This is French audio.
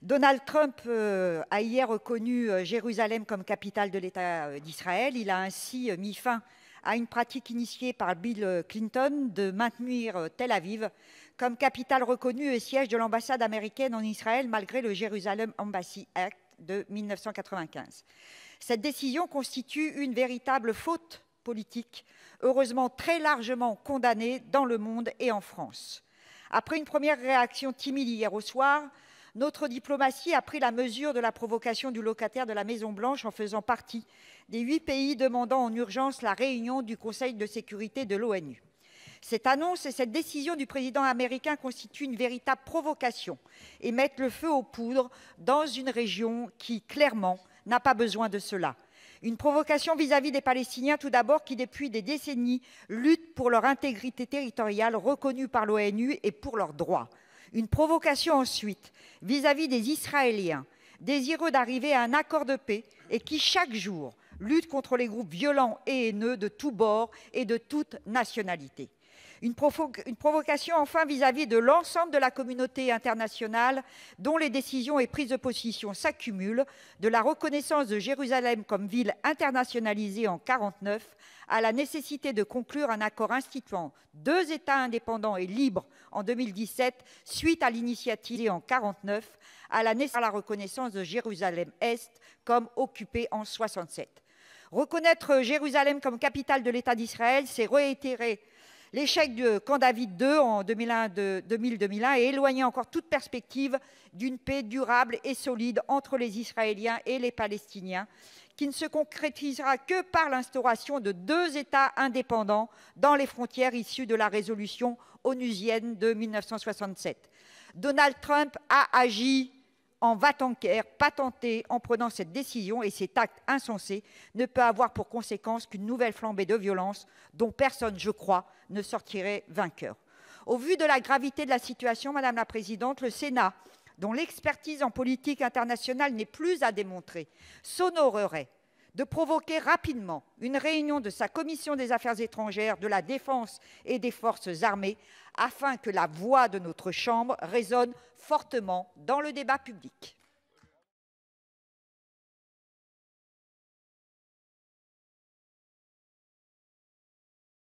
Donald Trump a hier reconnu Jérusalem comme capitale de l'État d'Israël. Il a ainsi mis fin à une pratique initiée par Bill Clinton de maintenir Tel Aviv comme capitale reconnue et siège de l'ambassade américaine en Israël, malgré le Jerusalem Embassy Act de 1995. Cette décision constitue une véritable faute politique, heureusement très largement condamnée dans le monde et en France. Après une première réaction timide hier au soir, notre diplomatie a pris la mesure de la provocation du locataire de la Maison-Blanche en faisant partie des 8 pays demandant en urgence la réunion du Conseil de sécurité de l'ONU. Cette annonce et cette décision du président américain constituent une véritable provocation et mettent le feu aux poudres dans une région qui, clairement, n'a pas besoin de cela. Une provocation vis-à-vis des Palestiniens, tout d'abord, qui, depuis des décennies, luttent pour leur intégrité territoriale reconnue par l'ONU et pour leurs droits. Une provocation ensuite vis-à-vis des Israéliens, désireux d'arriver à un accord de paix et qui, chaque jour, luttent contre les groupes violents et haineux de tous bords et de toute nationalité. Une provocation enfin vis-à-vis de l'ensemble de la communauté internationale dont les décisions et prises de position s'accumulent, de la reconnaissance de Jérusalem comme ville internationalisée en 1949 à la nécessité de conclure un accord instituant 2 États indépendants et libres en 2017 suite à l'initiative en 1949 à la reconnaissance de Jérusalem-Est comme occupée en 1967. Reconnaître Jérusalem comme capitale de l'État d'Israël, c'est réitérer l'échec du camp David II en 2000-2001 et éloigner encore toute perspective d'une paix durable et solide entre les Israéliens et les Palestiniens, qui ne se concrétisera que par l'instauration de 2 États indépendants dans les frontières issues de la résolution onusienne de 1967. Donald Trump a agi en va-t-en-guerre patenté en prenant cette décision, et cet acte insensé ne peut avoir pour conséquence qu'une nouvelle flambée de violence dont personne, je crois, ne sortirait vainqueur. Au vu de la gravité de la situation, Madame la Présidente, le Sénat, dont l'expertise en politique internationale n'est plus à démontrer, s'honorerait de provoquer rapidement une réunion de sa commission des affaires étrangères, de la défense et des forces armées, afin que la voix de notre Chambre résonne fortement dans le débat public.